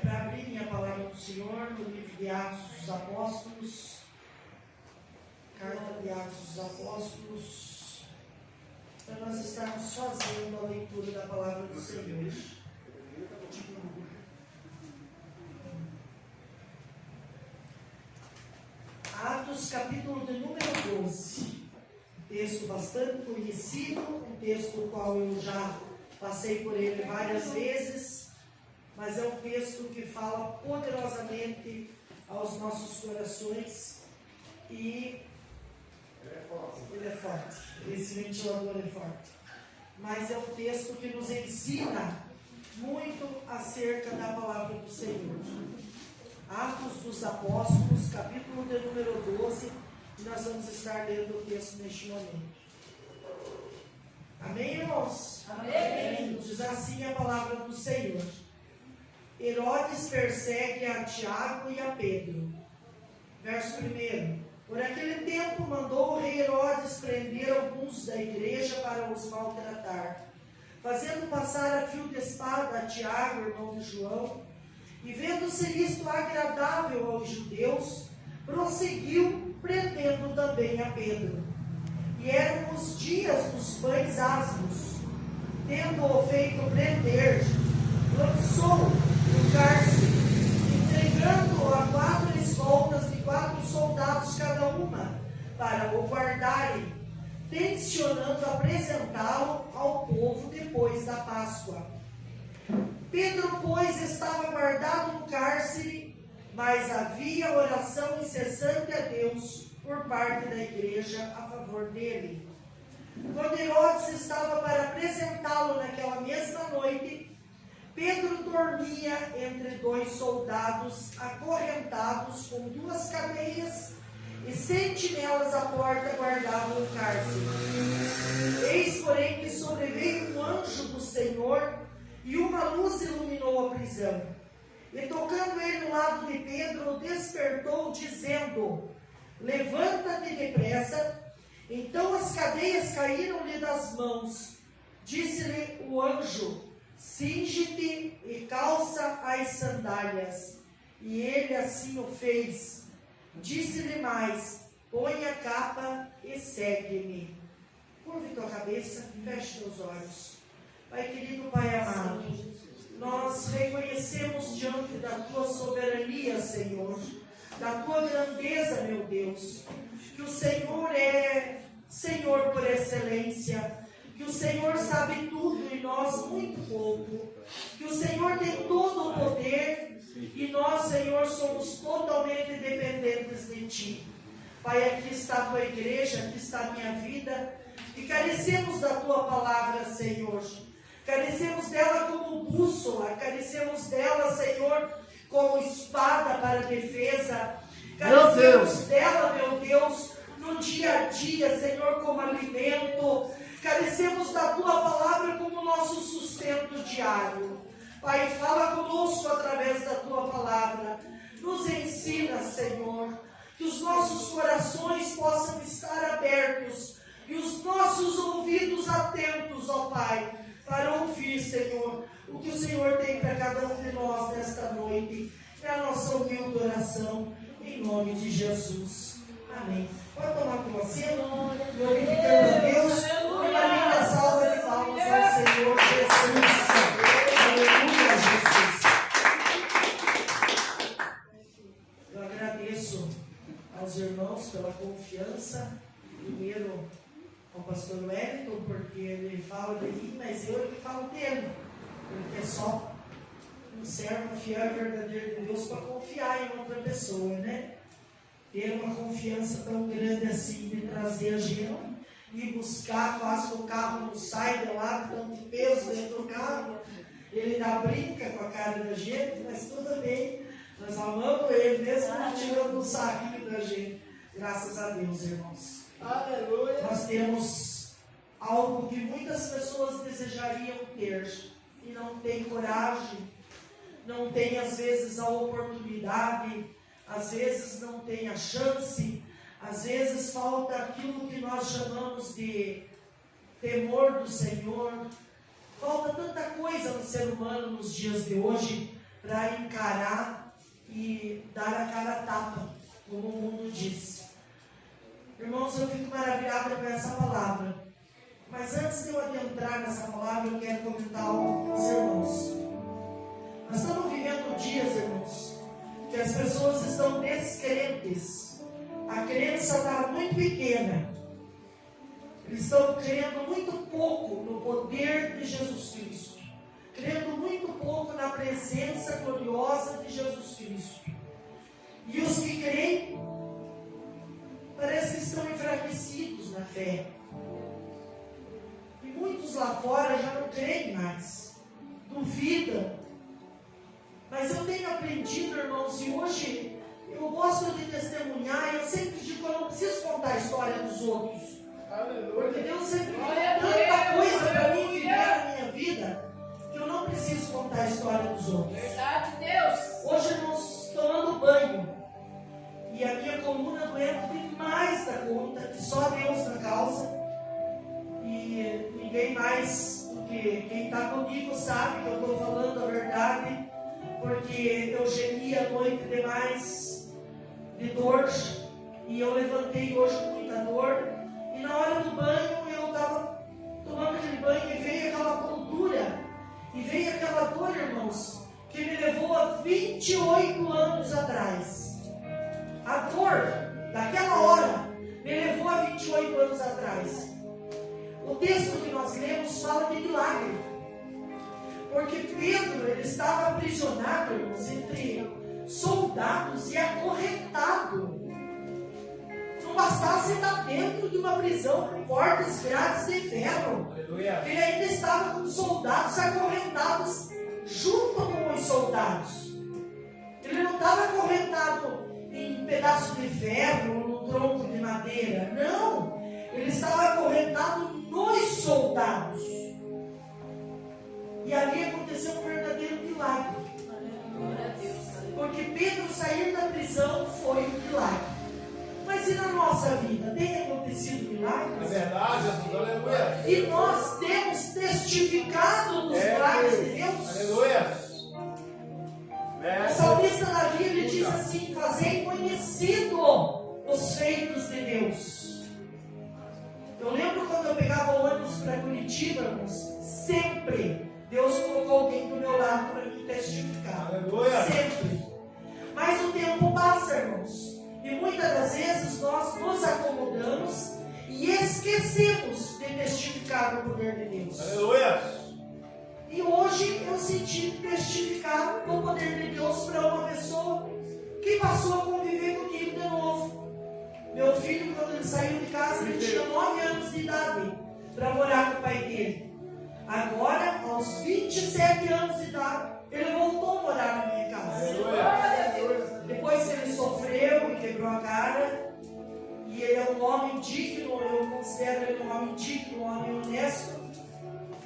Para abrirem a palavra do Senhor no livro de Atos dos Apóstolos, carta de Atos dos Apóstolos, para nós estarmos fazendo a leitura da palavra do Senhor. Atos, capítulo de número 12, texto bastante conhecido, um texto do qual eu já passei por ele várias vezes, mas é um texto que fala poderosamente aos nossos corações e ele é forte, esse ventilador é forte, mas é um texto que nos ensina muito acerca da palavra do Senhor. Atos dos Apóstolos, capítulo de número 12, e nós vamos estar lendo o texto neste momento. Amém, irmãos? Amém. Diz assim a palavra do Senhor. Herodes persegue a Tiago e a Pedro. Verso 1. Por aquele tempo mandou o rei Herodes prender alguns da igreja para os maltratar, fazendo passar a fio de espada a Tiago, irmão de João, e vendo ser isto agradável aos judeus, prosseguiu prendendo também a Pedro. E eram os dias dos pães asmos. Tendo-o feito prender, lançou no cárcere, entregando-o a 4 escoltas de 4 soldados cada uma, para o guardarem, tencionando apresentá-lo ao povo depois da Páscoa. Pedro, pois, estava guardado no cárcere, mas havia oração incessante a Deus por parte da igreja a favor dele. Quando Herodes estava para apresentá-lo naquela mesma noite, Pedro dormia entre 2 soldados acorrentados com 2 cadeias, e sentinelas à porta guardavam o cárcere. Eis, porém, que sobreveio um anjo do Senhor, e uma luz iluminou a prisão. E tocando ele no lado de Pedro, o despertou, dizendo: levanta-te depressa. Então as cadeias caíram-lhe das mãos. Disse-lhe o anjo: cinge-te e calça as sandálias. E ele assim o fez. Disse-lhe mais: põe a capa e segue-me. Curve tua cabeça, feche teus olhos. Pai querido, Pai amado, nós reconhecemos diante da tua soberania, Senhor, da tua grandeza, meu Deus, que o Senhor é Senhor por excelência, que o Senhor sabe tudo e nós muito pouco, que o Senhor tem todo o poder e nós, Senhor, somos totalmente dependentes de Ti. Pai, aqui está a tua igreja, aqui está a minha vida, e carecemos da tua palavra, Senhor. Carecemos dela como bússola, carecemos dela, Senhor, como espada para defesa. Carecemos dela, meu Deus, no dia a dia, Senhor, como alimento. Carecemos da tua palavra como nosso sustento diário. Pai, fala conosco através da tua palavra. Nos ensina, Senhor, que os nossos corações possam estar abertos e os nossos ouvidos atentos, ó Pai, para ouvir, Senhor, o que o Senhor tem para cada um de nós nesta noite. É a nossa humilde oração, em nome de Jesus. Amém. Pode tomar com você, glorificando a Deus, uma linda salva de palmas ao Senhor Jesus. Aleluia, Jesus. Eu agradeço aos irmãos pela confiança, primeiro ao pastor Wellington, porque ele fala de mim, mas eu que falo dele, porque é só um servo fiel e verdadeiro de Deus para confiar em outra pessoa, né? Ter uma confiança tão grande assim de trazer a gente e buscar, quase que o carro não sai de lá, tanto peso dentro do carro, ele ainda brinca com a cara da gente, mas tudo bem, nós amamos ele, mesmo tirando um saquinho da gente, graças a Deus, irmãos. Aleluia. Nós temos algo que muitas pessoas desejariam ter e não tem coragem, não tem às vezes a oportunidade, às vezes não tem a chance, às vezes falta aquilo que nós chamamos de temor do Senhor, falta tanta coisa no ser humano nos dias de hoje para encarar e dar a cara a tapa, como o mundo diz. Irmãos, eu fico maravilhada com essa palavra. Mas antes de eu adentrar nessa palavra, eu quero comentar algo com os irmãos. Nós estamos vivendo dias, irmãos, que as pessoas estão descrentes. A crença está muito pequena. Eles estão crendo muito pouco no poder de Jesus Cristo. Crendo muito pouco na presença gloriosa de Jesus Cristo. E os que creem, parece que estão enfraquecidos na fé. E muitos lá fora já não creem mais. Duvidam. Mas eu tenho aprendido, irmãos, e hoje eu gosto de testemunhar. Eu sempre digo que eu não preciso contar a história dos outros. Porque Deus sempre me deu tanta coisa para mim viver na minha vida, que eu não preciso contar a história dos outros. Verdade, Deus. Hoje, irmãos, tomando banho, e a minha coluna doendo demais da conta, que só Deus na causa, e ninguém mais do que quem está comigo sabe que eu estou falando a verdade, porque eu gemi a noite demais de dor, e eu levantei hoje com muita dor, e na hora do banho eu estava tomando aquele banho e veio aquela tontura, e veio aquela dor, irmãos, que me levou a 28 anos atrás. A dor daquela hora me levou a 28 anos atrás. O texto que nós lemos fala de milagre. Porque Pedro, ele estava aprisionado, irmãos, entre soldados e acorrentado. Não bastasse estar dentro de uma prisão com portas grades de ferro. Aleluia. Ele ainda estava com soldados acorrentados junto com os soldados. Ele não estava acorrentado em um pedaço de ferro ou num tronco de madeira. Não! Ele estava acorrentado nos soldados. E ali aconteceu um verdadeiro milagre. Porque Pedro sair da prisão foi um milagre. Mas e na nossa vida? Tem acontecido milagres? É verdade, Jesus, aleluia. E nós temos testificado dos milagres de Deus. Aleluia. O salmista Davi, ele diz assim: fazei conhecido os feitos de Deus. Eu lembro quando eu pegava o ônibus para Curitiba, irmãos, sempre Deus colocou alguém do meu lado para me testificar. Aleluia. Sempre. Mas o tempo passa, irmãos. E muitas das vezes nós nos acomodamos e esquecemos de testificar o poder de Deus. Aleluia. E hoje eu senti testificar o poder de Deus para uma pessoa que passou a conviver comigo de novo. Meu filho, quando ele saiu de casa, ele tinha 9 anos de idade para morar com o pai dele. Agora, aos 27 anos de idade, ele voltou a morar na minha casa. Aleluia. Depois que ele sofreu e quebrou a cara, e ele é um homem digno, eu considero ele um homem digno, um homem honesto,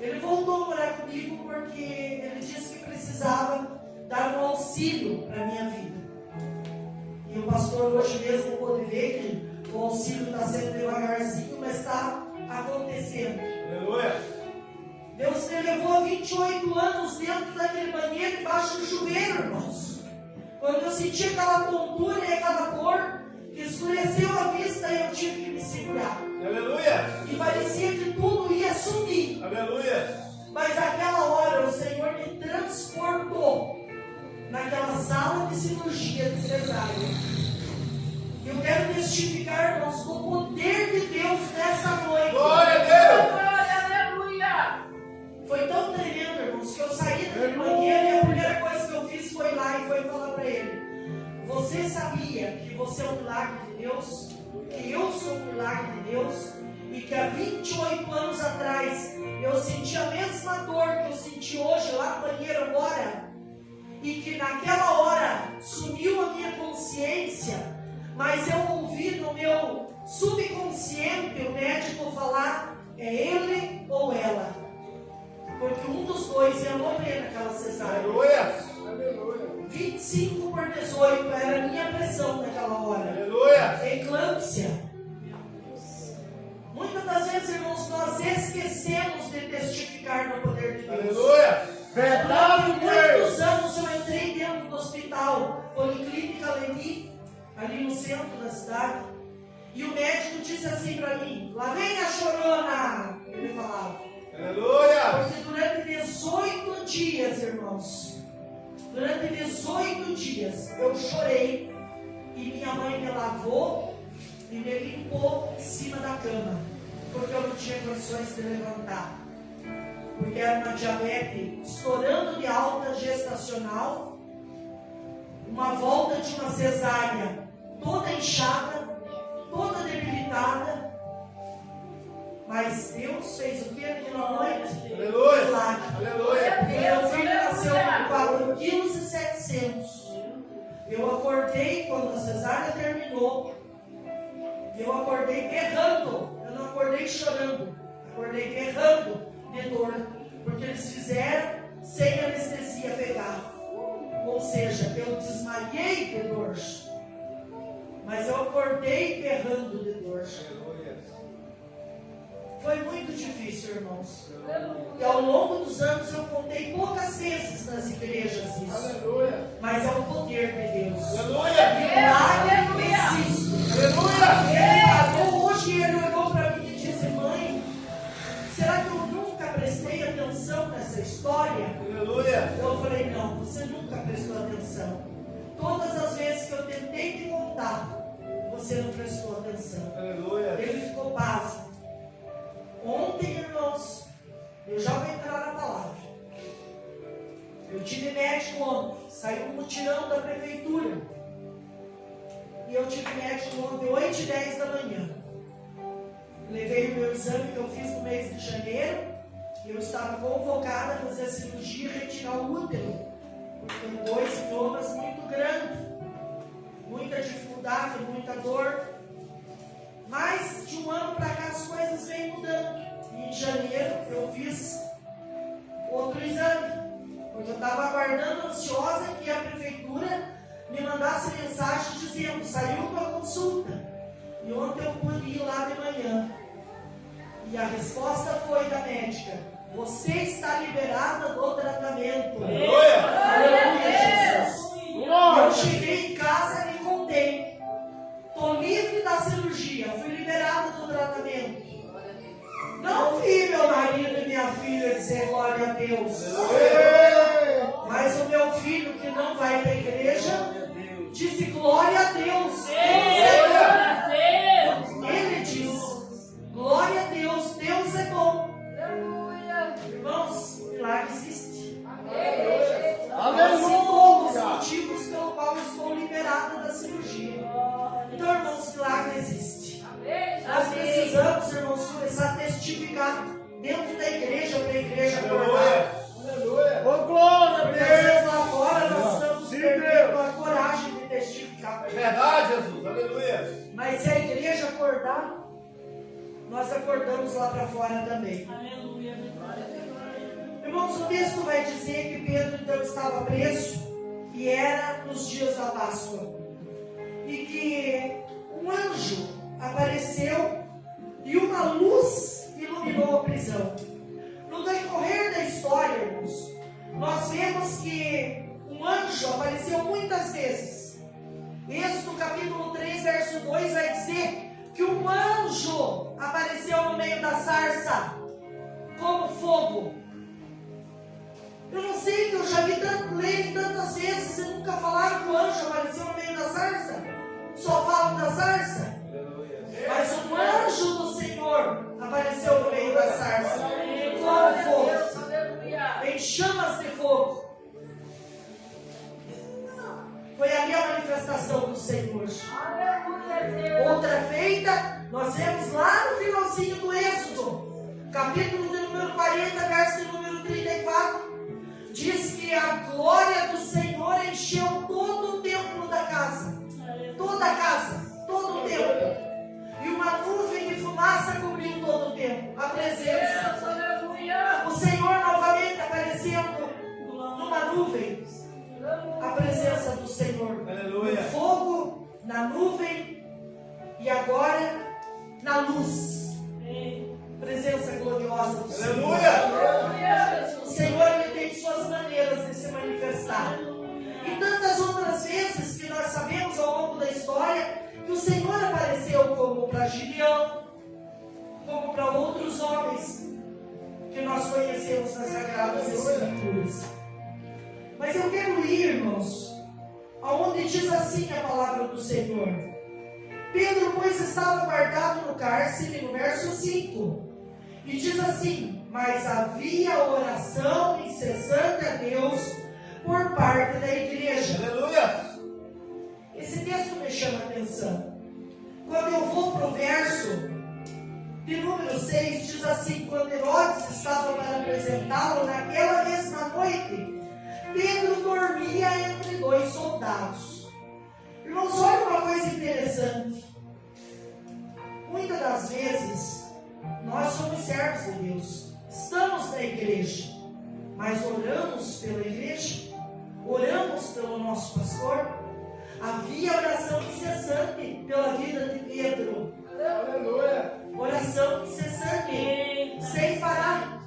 ele voltou a morar comigo porque ele disse que precisava dar um auxílio para a minha vida. E o pastor hoje mesmo pôde ver que o auxílio está sendo devagarzinho, mas está acontecendo. Aleluia. Deus me levou a 28 anos dentro daquele banheiro, embaixo do chuveiro, irmãos. Quando eu senti aquela tontura e aquela dor, que escureceu a vista, eu tive que me segurar. Aleluia. E parecia que tudo ia sumir. Aleluia. Mas naquela hora o Senhor me transportou naquela sala de cirurgia de cesárea. E eu quero testificar, irmãos, do poder de Deus nessa noite. Glória a Deus. Aleluia. Foi tão tremendo, irmãos, que eu saí daquele banheiro e a primeira coisa que eu fiz foi lá e foi falar para ele: você sabia que você é um milagre de Deus? Que eu sou um milagre de Deus? E que há 28 anos atrás eu senti a mesma dor que eu senti hoje lá no banheiro agora? E que naquela hora sumiu a minha consciência, mas eu ouvi no meu subconsciente o médico falar: é ele ou ela? Porque um dos dois ia morrer naquela cesárea. Aleluia. 25/18 era a minha pressão naquela hora. Aleluia. Eclâmpsia. Muitas das vezes, irmãos, nós esquecemos de testificar no poder de Deus. Aleluia. Verdade. Muitos anos eu entrei dentro do hospital, Policlínica Leni, ali no centro da cidade, e o médico disse assim para mim: lá vem a chorona, ele falava. Aleluia. Porque durante 18 dias, irmãos, durante 18 dias eu chorei, e minha mãe me lavou e me limpou em cima da cama, porque eu não tinha condições de levantar, porque era uma diabetes estourando de alta gestacional, uma volta de uma cesárea toda inchada, toda debilitada, mas Deus fez o que naquela noite? Aleluia. Milagre. Aleluia. Meu filho nasceu com 4,7 kg. Eu acordei quando a cesárea terminou. Eu acordei berrando. Eu não acordei chorando. Acordei berrando de dor. Porque eles fizeram sem anestesia pegar. Ou seja, eu desmaiei de dor. Mas eu acordei berrando de dor. Foi muito difícil, irmãos. E ao longo dos anos eu contei poucas vezes nas igrejas isso. Aleluia. Mas é o poder de Deus. Aleluia. Milagre existe. Aleluia. Ele falou hoje, ele olhou para mim e disse: mãe, será que eu nunca prestei atenção nessa história? Aleluia. Eu falei: não, você nunca prestou atenção. Todas as vezes que eu tentei te contar, você não prestou atenção. Aleluia. Ele ficou pasmo. Ontem, irmãos, eu já vou entrar na palavra. Eu tive médico ontem, saiu um mutirão da prefeitura. E eu tive médico ontem, 8h10 da manhã. Levei o meu exame que eu fiz no mês de janeiro. E eu estava convocada a fazer a cirurgia e retirar o útero. Porque tem 2 miomas muito grandes. Muita dificuldade, muita dor. Mas de um ano para cá as coisas vêm mudando. E em janeiro eu fiz outro exame. Porque eu estava aguardando ansiosa que a prefeitura me mandasse mensagem dizendo: saiu tua consulta. E ontem eu pude ir lá de manhã. E a resposta foi da médica: você está liberada do tratamento. Aleluia, Jesus. E eu cheguei em casa e me contei: estou livre da cirurgia, fui liberada do tratamento. Não vi meu marido e minha filha dizer glória a Deus. Mas o meu filho, que não vai para a igreja, disse glória a Deus. Ele diz glória a Deus, Deus é bom. Irmãos, milagre existe. Assim como os motivos pelo qual eu estou liberada da cirurgia. Então, irmãos, milagre existe. Nós precisamos, irmãos, começar a testificar dentro da igreja, para a igreja acordar. Aleluia. Oh, glória a Porque às vezes Deus. lá fora nós estamos perdendo a coragem de testificar. É verdade, Jesus. Aleluia. Mas se a igreja acordar, nós acordamos lá para fora também. Irmãos, o texto vai dizer que Pedro então estava preso e era nos dias da Páscoa. E que um anjo apareceu e uma luz iluminou a prisão. No decorrer da história, irmãos, nós vemos que um anjo apareceu muitas vezes. Êxodo capítulo 3, verso 2 vai dizer que um anjo apareceu no meio da sarça como fogo. Eu não sei, que eu já vi ler tantas vezes e nunca falaram que o anjo apareceu no meio da sarça. Só falam da sarça. Mas um anjo do Senhor apareceu no meio da sarça como fogo, em chamas de fogo. Foi ali a manifestação do Senhor. Outra feita, nós vemos lá no finalzinho do Êxodo, capítulo de número 40, verso de número 34. Diz que a glória do Senhor encheu todo o templo da casa. Toda a casa, todo o templo. E uma nuvem de fumaça cobriu todo o templo. A presença. O Senhor novamente aparecendo numa nuvem. A presença do Senhor. Aleluia. No fogo, na nuvem e agora na luz. presença gloriosa do Senhor. Aleluia. O Senhor, Ele tem suas maneiras de se manifestar. E tantas outras vezes que nós sabemos ao longo da história que o Senhor apareceu como para Gideão, como para outros homens que nós conhecemos nas Sagradas Escrituras. Mas eu quero ir, irmãos, aonde diz assim a palavra do Senhor. Pedro, pois, estava guardado no cárcere, no verso 5. E diz assim: mas havia oração incessante a Deus por parte da igreja. Aleluia. Esse texto me chama a atenção. Quando eu vou para o verso de número 6, diz assim: quando Herodes estava para apresentá-lo naquela mesma noite, Pedro dormia entre 2 soldados. Irmãos, olha uma coisa interessante. Muitas das vezes, nós somos servos de Deus, estamos na igreja, mas oramos pela igreja, oramos pelo nosso pastor. Havia oração incessante pela vida de Pedro. Aleluia. Oração incessante, sem parar.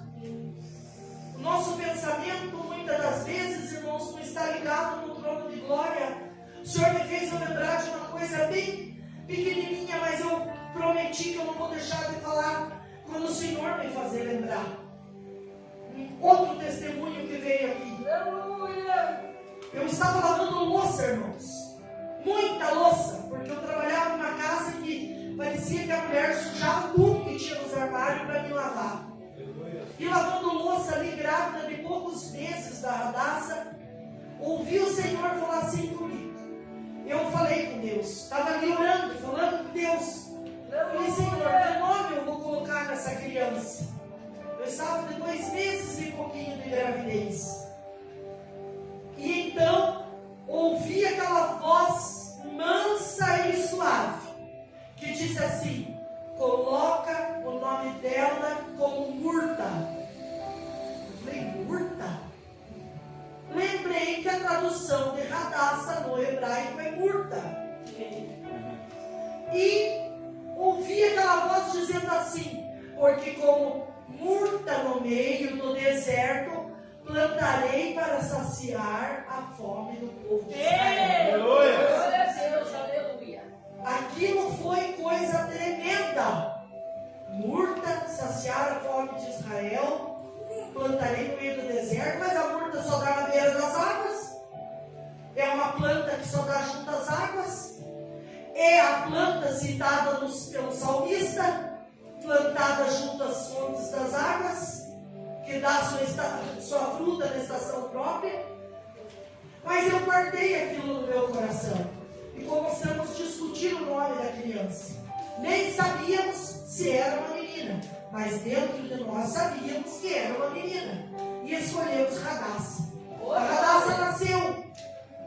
O nosso pensamento, muitas das vezes, irmãos, não está ligado no trono de glória. O Senhor me fez eu lembrar de uma coisa bem pequenininha, mas eu prometi que eu não vou deixar de falar quando o Senhor me fazer lembrar. Outro testemunho que veio aqui. Aleluia. Eu estava lavando louça, irmãos. Muita louça, porque eu trabalhava numa casa que parecia que a mulher sujava tudo que tinha nos armários para me lavar. E lavando louça ali, grávida de poucos meses da Radassa, ouvi o Senhor falar assim comigo. Eu falei com Deus, estava ali orando, falando com Deus. Eu falei: Senhor, que nome eu vou colocar nessa criança? Eu estava de 2 meses e pouquinho de gravidez. E então, ouvi aquela voz mansa e suave, que disse assim: coloca o nome dela como Murta. Eu falei: Murta? Lembrei que a tradução de Radassa no hebraico é Murta. E ouvi aquela voz dizendo assim: porque como Murta no meio do deserto, plantarei para saciar a fome do povo de Israel. Aleluia. Glória a Deus, aleluia. Aquilo foi coisa tremenda. Murta, saciar a fome de Israel, plantarei no meio do deserto. Mas a murta só dá na beira das águas. É uma planta que só dá junto às águas. É a planta citada pelo salmista, plantada junto às fontes das águas, que dá sua fruta na estação própria. Mas eu guardei aquilo no meu coração e começamos a discutir o nome da criança. Nem sabíamos se era uma menina, mas dentro de nós sabíamos que era uma menina e escolhemos Radassa. A Radassa nasceu.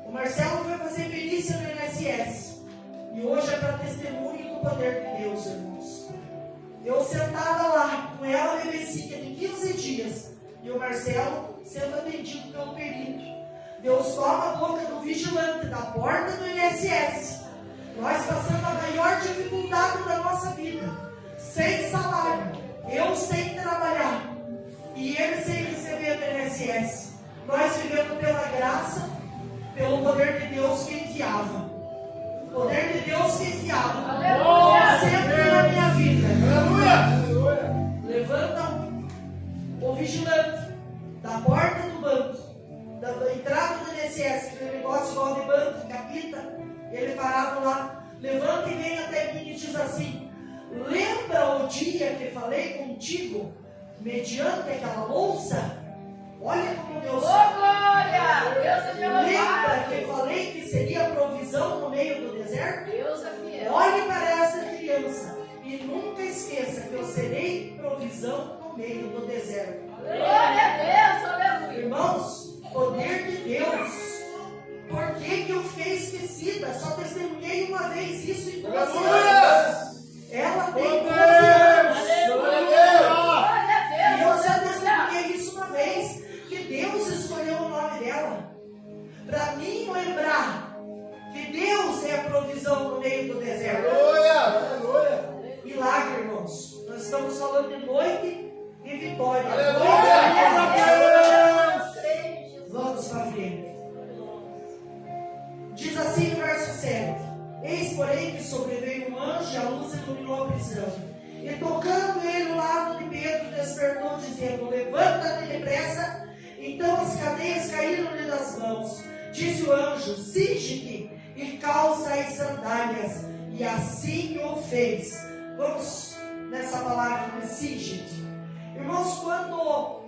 O Marcelo foi fazer perícia no INSS e hoje é para testemunho do poder de Deus, irmãos. Eu sentada lá com ela, bebecinha de 15 dias, e o Marcelo sendo atendido pelo perito. Deus toma a boca do vigilante da porta do INSS. Nós passamos a maior dificuldade da nossa vida, sem salário, eu sem trabalhar e ele sem receber do INSS. Nós vivemos pela graça, pelo poder de Deus que enviava. O poder de Deus que enviava. Aleluia. Sempre na minha vida. Aleluia. Levanta o vigilante da porta do banco, da entrada do INSS, aquele negócio igual de banco, capita. Ele parado lá, levanta e vem até mim e diz assim: lembra o dia que falei contigo, mediante aquela louça? Olha como Deus Ô, glória! Deus é meu lembra amado. que falei que seria provisão no meio do deserto? Deus é fiel. Olhe para essa criança e nunca esqueça que eu serei provisão no meio do deserto. Glória a Deus, aleluia. Irmãos, poder de Deus. Por que eu fiquei esquecida? Só testemunhei uma vez isso em 12 anos. Aleluia. Ela tem 12 Glória anos. Glória a E eu Deus, só aleluia. testemunhei isso uma vez, que Deus escolheu o nome dela. Para mim lembrar que Deus é a provisão no meio do deserto. Aleluia. Milagre, irmãos. Nós estamos falando de noite. vitória. Aleluia. Vamos para frente. Diz assim no verso 7: Eis, porém, que sobreveio um anjo e a luz iluminou a prisão. E tocando ele o lado de Pedro, despertou, dizendo: Levanta-te depressa. Então as cadeias caíram-lhe das mãos. Disse o anjo: Cinge-te e calça as sandálias. E assim o fez. Vamos nessa palavra de cinge-te. Irmãos, quando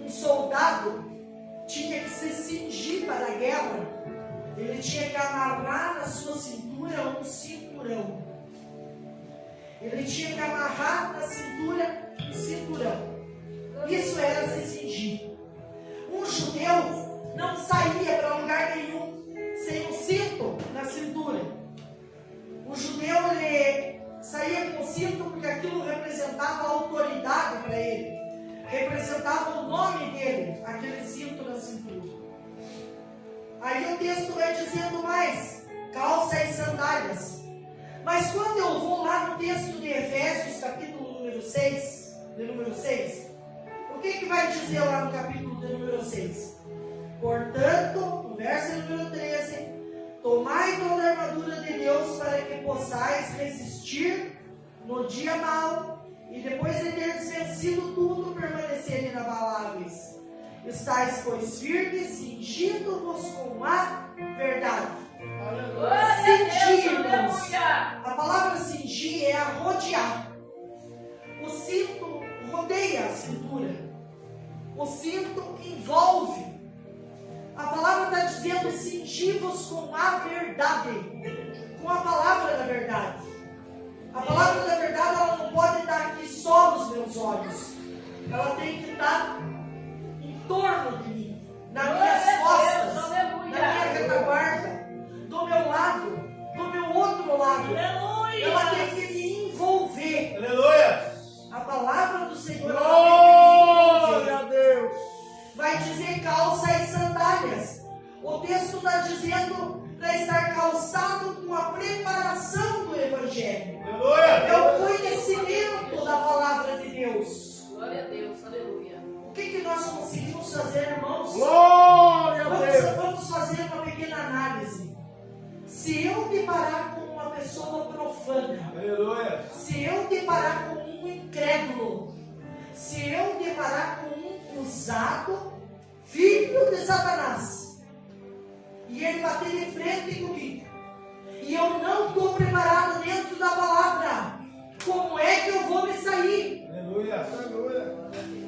um soldado tinha que se cingir para a guerra, ele tinha que amarrar na sua cintura um cinturão. Ele tinha que amarrar na cintura um cinturão. Isso era se cingir. Um judeu não saía para lugar nenhum sem um cinto na cintura. O judeu, ele saía com o cinto porque aquilo representava a autoridade para ele. Representava o nome dele, aquele cinto na cintura. Aí o texto vai dizendo mais: calça as sandálias. Mas quando eu vou lá no texto de Efésios, capítulo número 6, o que vai dizer lá no capítulo de número 6? Portanto, no verso número 13, tomai toda a armadura de Deus para que possais resistir no dia mau e depois de teres vencido tudo, permanecer inabaláveis. Estais, pois, firmes, cingindo-vos com a verdade. Cingir, irmãos. A palavra cingir é arrodear. O cinto rodeia a cintura. O cinto envolve. A palavra está dizendo: cingir-vos com a verdade. Com a palavra da verdade. A palavra da verdade, ela não pode estar aqui só nos meus olhos. Ela tem que estar em torno de mim, nas minhas costas, na minha retaguarda, do meu lado, do meu outro lado. Ela tem que me envolver. Aleluia. A palavra do Senhor, Glória a Deus. vai dizer: calça as sandálias. O texto está dizendo para estar calçado com a preparação do Evangelho. Aleluia. É o conhecimento da palavra de Deus. Glória a Deus, aleluia. O que nós conseguimos fazer, irmãos? Glória a Deus. Vamos fazer uma pequena análise. Se eu deparar com uma pessoa profana, Aleluia. se eu deparar com um incrédulo, se eu deparar com um usado, filho de Satanás, e ele bater de frente comigo, e eu não estou preparado dentro da palavra, como é que eu vou me sair? Aleluia. Aleluia.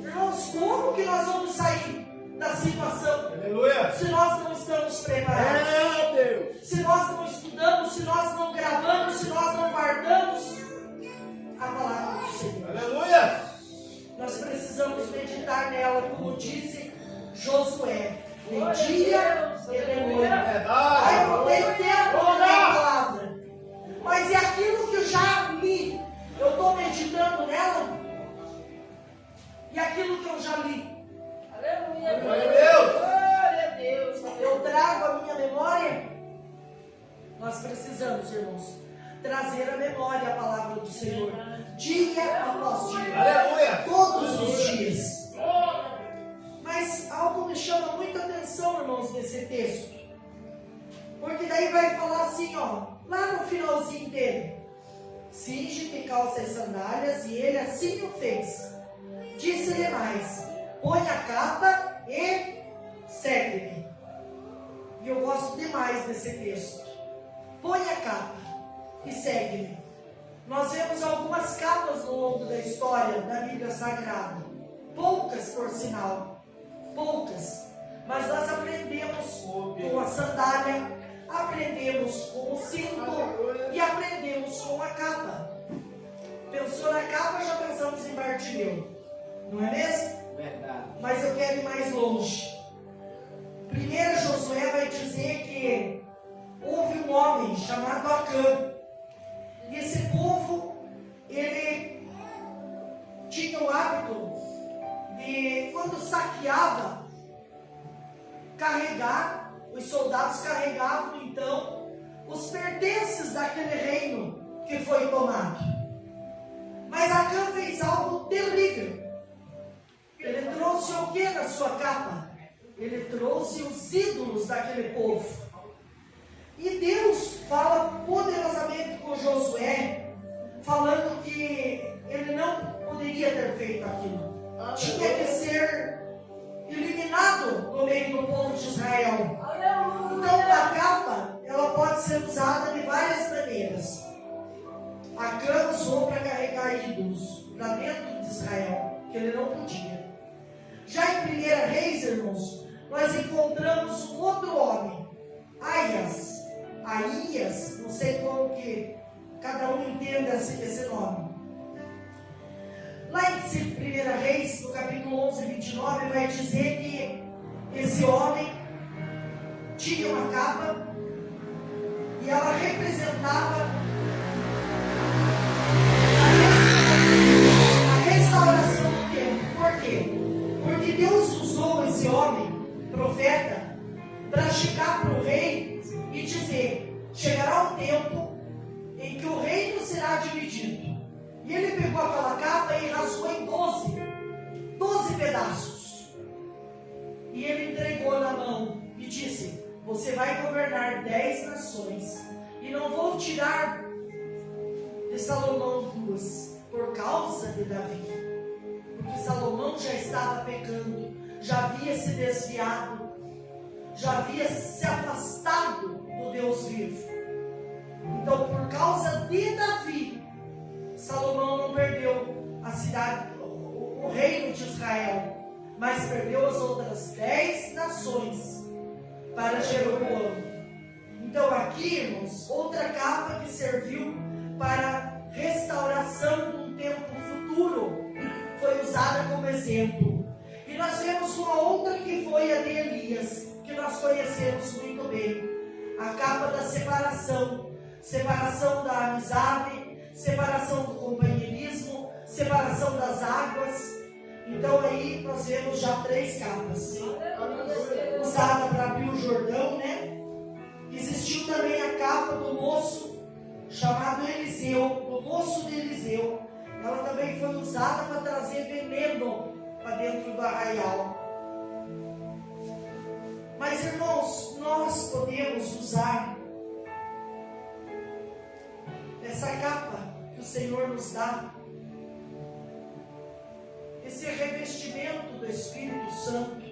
Irmãos, como que nós vamos sair da situação Aleluia. se nós não estamos preparados? É Deus. Se nós não estudamos, se nós não gravamos, se nós não guardamos a palavra do Senhor. Aleluia. Nós precisamos meditar nela, como disse Josué, de dia e de noite. Verdade. Ai, não tenho tempo para ler a palavra, mas é aquilo que eu já li, eu estou meditando nela, e aquilo que eu já li, Aleluia. Glória a Deus. Glória a Deus. eu trago a minha memória. Nós precisamos, irmãos, trazer à memória a palavra do Senhor, dia após dia, Aleluia. todos os dias. Mas algo me chama muita atenção, irmãos, nesse texto, porque daí vai falar assim, ó, lá no finalzinho dele: cinge-te e calça as sandálias, e ele assim o fez. Disse-lhe mais: põe a capa e segue-me. E eu gosto demais desse texto. Põe a capa e segue-me. Nós vemos algumas capas no longo da história da Bíblia Sagrada. Poucas, por sinal. Poucas. Mas nós aprendemos com a sandália, aprendemos com o cinto e aprendemos com a capa. Pensou na capa, já pensamos em Bartimeu. Não é mesmo? Verdade. Mas eu quero ir mais longe. 1 Josué vai dizer que houve um homem chamado Acã. E esse povo, ele tinha o hábito de, quando saqueava, carregar, os soldados carregavam então os pertences daquele reino que foi tomado. Mas Acã fez algo terrível. trouxe o que na sua capa? Ele trouxe os ídolos daquele povo. E Deus fala poderosamente com Josué, falando que ele não poderia ter feito aquilo. Tinha que ser eliminado no meio do povo de Israel. Então a capa, ela pode ser usada de várias maneiras. Acã usou para carregar ídolos para dentro de Israel, que ele não podia. Já em 1 Reis, irmãos, nós encontramos um outro homem, Aías, não sei como que cada um entende esse nome. Lá em 1 Reis, no capítulo 11, 29, vai dizer que esse homem tinha uma capa e ela representava a restauração do templo. Por quê? Porque Deus usou esse homem, profeta, para chegar para o rei e dizer: chegará um tempo em que o reino será dividido. E ele pegou aquela capa e rasgou em 12 pedaços. E ele entregou na mão e disse: você vai governar 10 nações. E não vou tirar de Salomão 2, por causa de Davi. Porque Salomão já estava pecando, já havia se desviado, já havia se afastado do Deus vivo. Então, por causa de Davi, Salomão não perdeu a cidade, o reino de Israel, mas perdeu as outras 10 nações para Jeroboão. Então aqui, irmãos, outra capa que serviu para restauração de um tempo futuro foi usada como exemplo. E nós vemos uma outra que foi a de Elias, que nós conhecemos muito bem. A capa da separação, separação da amizade, separação do companheirismo, separação das águas. Então aí nós vemos já 3 capas. Usada para abrir o Jordão, né? Existiu também a capa do moço chamado Eliseu, do moço de Eliseu. Ela também foi usada para trazer veneno para dentro do arraial. Mas, irmãos, nós podemos usar essa capa que o Senhor nos dá, esse revestimento do Espírito Santo.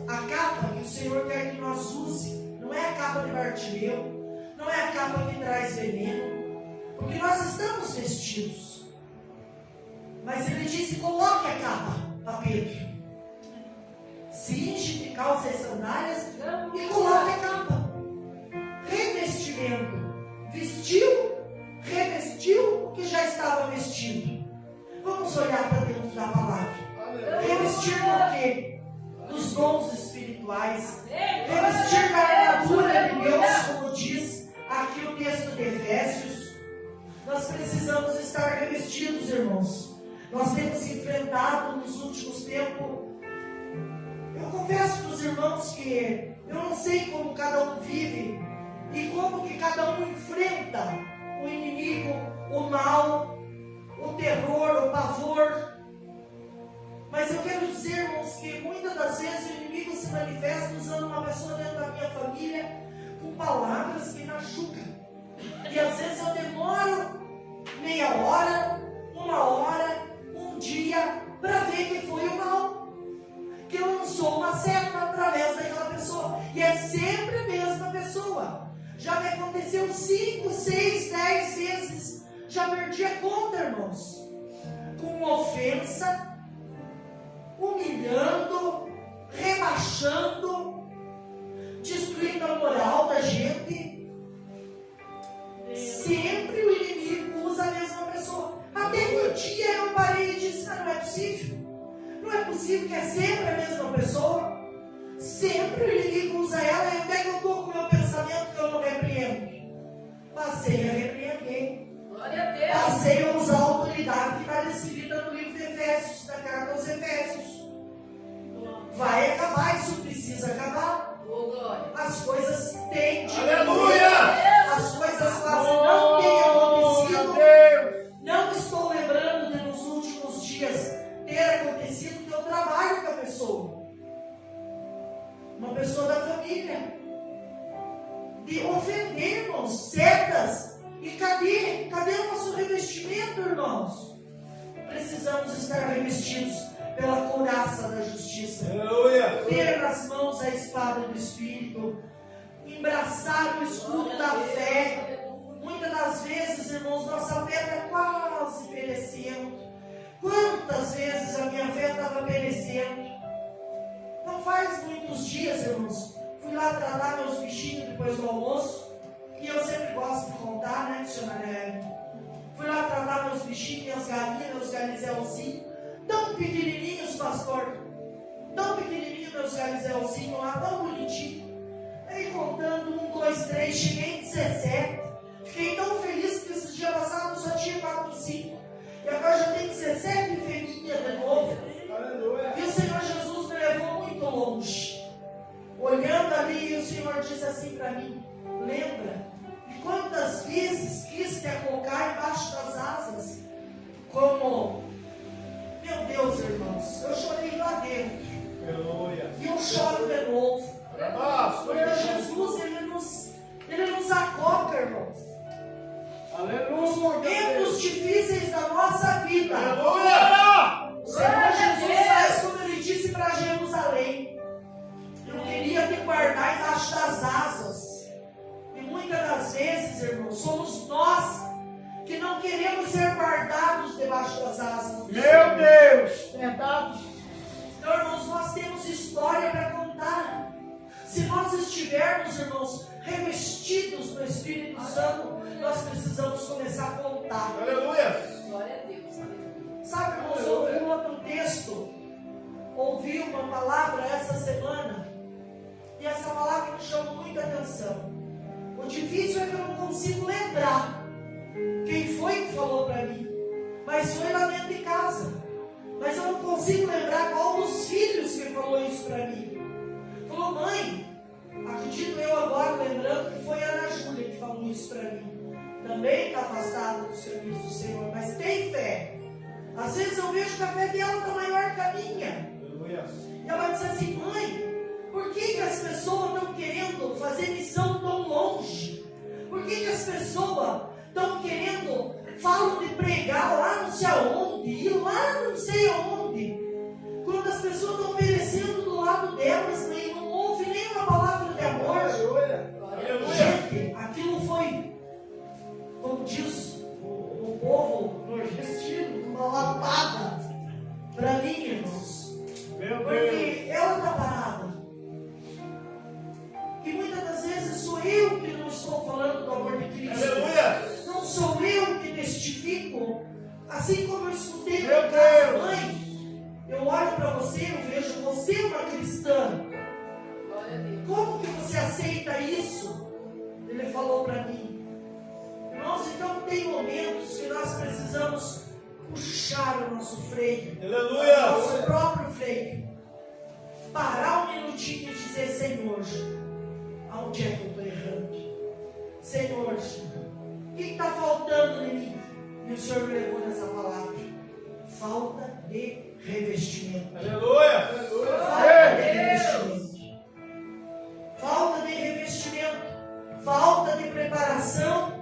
A capa que o Senhor quer que nós use não é a capa de Bartimeu, não é a capa que traz veneno, porque nós estamos vestidos. Mas ele disse: coloque a capa a Pedro, cinge de calça e sandálias e coloque a capa. Revestimento. Vestiu, revestiu o que já estava vestido. Vamos olhar para dentro da palavra. Revestir do quê? Dos dons espirituais. Revestir da armadura de Deus, como diz aqui o texto de Efésios. Nós precisamos estar revestidos, irmãos. Nós temos enfrentado nos últimos tempos. Eu confesso para os irmãos que eu não sei como cada um vive e como que cada um enfrenta o inimigo, o mal, o terror, o pavor. Mas eu quero dizer, irmãos, que muitas das vezes o inimigo se manifesta usando uma pessoa dentro da minha família com palavras que machucam. E às vezes eu demoro meia hora, 1 hora, 1 dia para ver que foi o mal. Que eu não sou uma seta através daquela pessoa. E é sempre a mesma pessoa. Já me aconteceu 5, 6, 10 vezes. Já perdi a conta, irmãos. Com ofensa, humilhando, rebaixando, destruindo a moral da gente. Sempre o inimigo usa a mesma pessoa. Até que um dia eu parei e disse: não é possível. Não é possível que é sempre a mesma pessoa. Sempre o inimigo usa ela. E onde é que eu estou com o meu pensamento que eu não repreendo? Passei a repreender. Glória a Deus. Passei a usar a autoridade que está descrita no livro de Efésios, da carta aos Efésios. Vai acabar, isso precisa acabar. Oh, glória. As coisas têm de Aleluia! As coisas quase não têm acontecido. Deus! Não estou lembrando de nos últimos dias ter acontecido, que eu trabalho pessoa da família. De ofender, irmãos, setas. E cadê o nosso revestimento, irmãos? Precisamos estar revestidos pela couraça da justiça. Aleluia. Ter nas mãos a espada do Espírito. Embraçar o escudo da fé. Muitas das vezes, irmãos, nossa fé está quase perecendo. Quantas vezes a minha fé estava perecendo? Não faz muitos dias, irmãos, fui lá tratar meus bichinhos depois do almoço. E eu sempre gosto de contar, né, missionária Eva? Fui lá tratar meus bichinhos, minhas galinhas, meus galizelzinhos. Tão pequenininhos, pastor. Tão pequenininhos, meus galizelzinhos lá, tão bonitinhos. Aí contando, 1, 2, 3, cheguei em 17. Fiquei tão feliz que esses dias passados só tinha 4, 5. E agora já tem 17 fêmeas de novo. Aleluia. E o Senhor Jesus me levou muito longe. Olhando ali, o Senhor disse assim para mim: lembra de quantas vezes quis te colocar embaixo das asas? Como, meu Deus, irmãos, eu chorei lá dentro. Aleluia. E eu choro de novo. Porque Jesus, Ele nos acopla, irmãos. Nos momentos difíceis da nossa vida. Aleluia. O Senhor Jesus faz como Ele disse para Jerusalém: eu queria te guardar embaixo das asas. E muitas das vezes, irmãos, somos nós que não queremos ser guardados debaixo das asas. Meu Deus. Verdade. Então, irmãos, nós temos história para contar. Se nós estivermos, irmãos, revestidos do Espírito Santo, nós precisamos começar a contar. Aleluia. Glória a Deus. Aleluia. Sabe, irmãos, eu ouvi um outro texto, ouvi uma palavra essa semana, e essa palavra me chamou muita atenção. O difícil é que eu não consigo lembrar quem foi que falou para mim, mas foi lá dentro de casa. Mas eu não consigo lembrar qual dos filhos que falou isso para mim. Falou: mãe, acredito eu agora, lembrando que foi a Ana Júlia que falou isso para mim. Também está afastada do serviço do Senhor, mas tem fé. Às vezes eu vejo que a fé dela está maior que a minha. Aleluia. E ela disse assim: mãe, por que as pessoas estão querendo fazer missão tão longe? Por que as pessoas estão querendo, falam de pregar lá não sei aonde, ir lá não sei aonde, quando as pessoas estão perecendo do lado delas, não ouve nem uma palavra de amor? Aleluia. Gente, aquilo foi, como diz o povo nordestino, uma lapada para mim, irmãos. Meu Deus. Porque ela está parada. E muitas das vezes sou eu que não estou falando do amor de Cristo. Aleluia. Não sou eu que testifico. Assim como eu escutei Meu da casa, Deus. mãe, eu olho para você, eu vejo você uma cristã. Glória a Deus. Como que você aceita isso? Ele falou para mim. Irmãos, então tem momentos que nós precisamos puxar o nosso freio. Aleluia. O nosso próprio freio. Parar um minutinho e dizer: Senhor, aonde é que eu estou errando? Senhor, o que está faltando em mim? E o Senhor me levou nessa palavra: falta de revestimento. Aleluia. Falta de revestimento. Falta de revestimento. Falta de preparação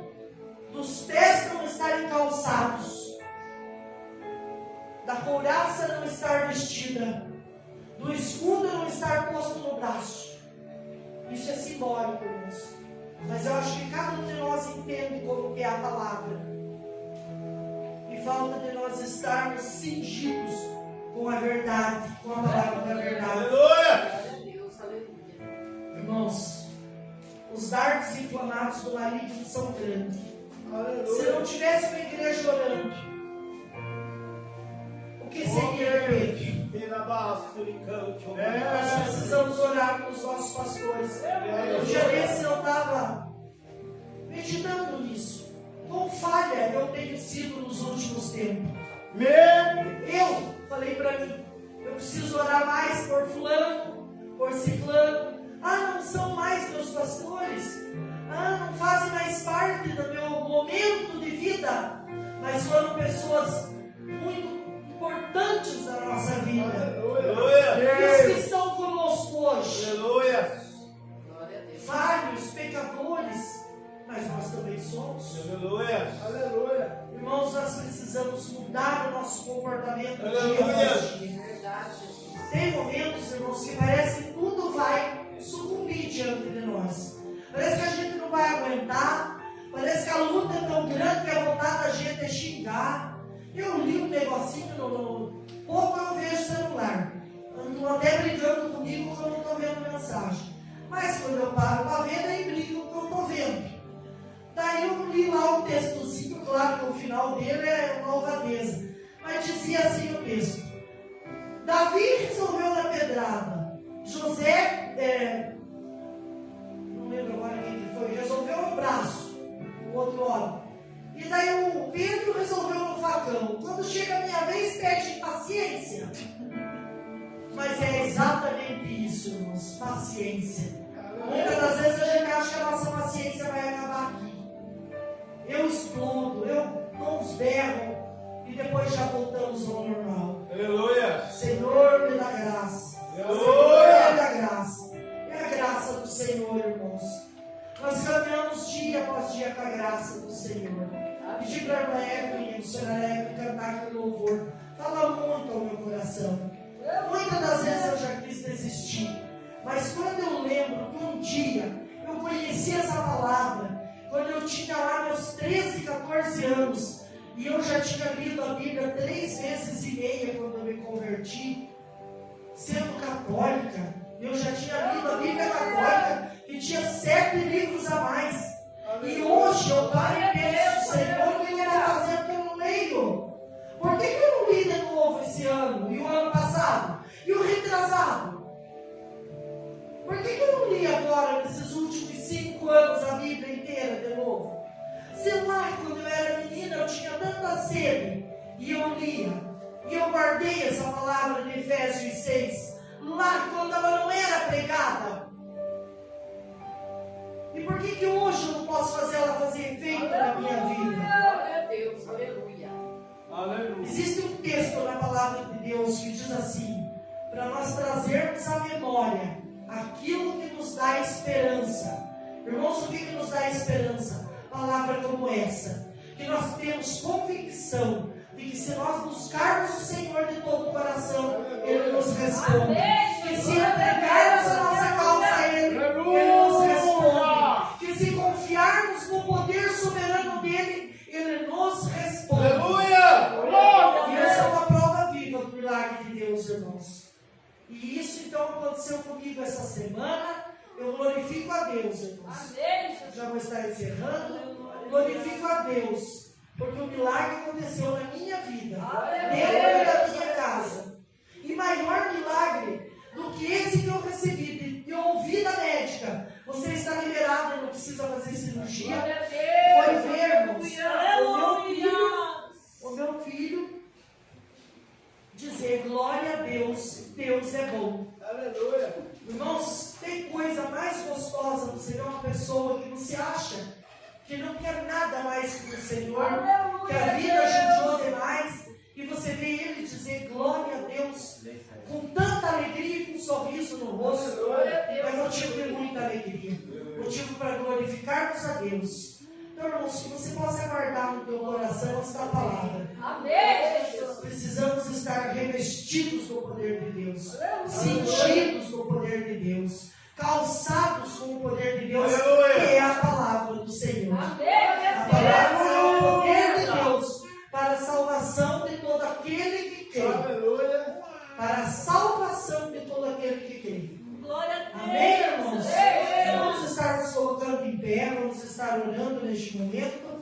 dos pés não estarem calçados, da couraça não estar vestida, do escudo não estar posto no braço. Isso é simbólico, irmãos. Mas eu acho que cada um de nós entende como que é a palavra. E falta de nós estarmos cingidos com a verdade, com a palavra da verdade. Aleluia. Glória a Deus. Aleluia. Irmãos, os dardos inflamados do maligno são grandes. Se Aleluia. não tivesse uma igreja orando, o que seria Pedro? Nós precisamos orar pelos nossos pastores. Um dia desse eu estava meditando nisso. Quão falha eu tenho sido nos últimos tempos. Eu falei para mim: eu preciso orar mais por fulano, por ciclano. Ah, não são mais meus pastores. Ah, não fazem mais parte do meu momento de vida. Mas foram pessoas muito importantes da nossa vida. Aleluia. E os que estão conosco hoje, Aleluia. comportamento dia Aleluia. após dia. Verdade, Jesus. Tem momentos, irmãos, que parece que tudo vai sucumbir diante de nós. Parece que a gente não vai aguentar. Parece que a luta é tão grande que a vontade da gente é xingar. Eu li um negocinho pouco eu vejo celular. Estão até brigando comigo que eu não estou vendo mensagem. Mas quando eu paro para ver, daí brigo que eu estou vendo. Daí eu li lá um textozinho, claro que o final dele é malvadeza. Mas dizia assim o texto. Davi resolveu na pedrada. José, não lembro agora quem que foi, resolveu no braço, o outro homem. E daí o Pedro resolveu no facão. Quando chega a minha vez, pede paciência. Mas é exatamente isso, irmãos, paciência. Muitas das vezes a gente acha que a nossa paciência vai acabar aqui. Eu explodo, eu dou uns berros e depois já voltamos ao normal. Aleluia. Senhor, me dá graça. Aleluia. Senhor, me dá graça. É a graça do Senhor, irmãos. Nós caminhamos dia após dia com a graça do Senhor. Pedi para a irmã Evelyn, a senhora Evelyn, cantar aquele louvor. Fala muito ao meu coração. Muitas das vezes eu já quis desistir. Mas quando eu lembro que um dia eu conheci essa palavra, quando eu tinha lá meus 13, 14 anos, e eu já tinha lido a Bíblia 3 vezes e meia quando eu me converti, sendo católica, eu já tinha lido a Bíblia católica, que tinha 7 livros a mais. E hoje eu paro e penso, Senhor, o que eu estou fazendo que eu não leio? Por que eu não li de novo esse ano, e o ano passado, e o retrasado? Por que eu não li agora, nesses últimos 5 anos, a Bíblia inteira de novo? Sei lá, quando eu era menina, eu tinha tanta sede, e eu lia, e eu guardei essa palavra de Efésios 6, lá quando ela não era pregada. E por que hoje eu não posso fazer ela fazer efeito na minha vida? Glória a Deus, aleluia. Aleluia. Existe um texto na palavra de Deus que diz assim, para nós trazermos à memória aquilo que nos dá esperança. Irmãos, o que nos dá esperança? Palavra como essa, que nós temos convicção de que se nós buscarmos o Senhor de todo o coração, Ele nos responde. Que se entregarmos a nossa causa a Ele, Ele nos responde. Que se confiarmos no poder soberano dEle, Ele nos responde. Aleluia. E essa é uma prova viva do milagre de Deus, irmãos. E isso então aconteceu comigo essa semana. Eu glorifico a Deus, irmãos. Já vou estar encerrando. Glorifico a Deus, porque o milagre aconteceu na minha vida, dentro da minha casa. E maior milagre do que esse que eu recebi, de ouvir da médica, você está liberado, não precisa fazer cirurgia. Foi ver, irmãos, o meu filho dizer glória a Deus, Deus é bom. Aleluia. Irmãos, tem coisa mais gostosa do Senhor, uma pessoa que não se acha, que não quer nada mais que o Senhor, que a vida judiou demais, e você vê Ele dizer glória a Deus, com tanta alegria e com um sorriso no rosto, é motivo de muita alegria, motivo para glorificarmos a Deus. Então, irmãos, que você possa guardar no teu coração esta palavra. Precisamos estar revestidos do poder de Deus, cingidos do poder de Deus, calçados com o poder de Deus, que é a palavra do Senhor. A palavra é o poder de Deus para a salvação de todo aquele que crê. Para a salvação de todo aquele que crê. Amém, irmãos? Vamos estar nos colocando em pé, vamos estar orando neste momento.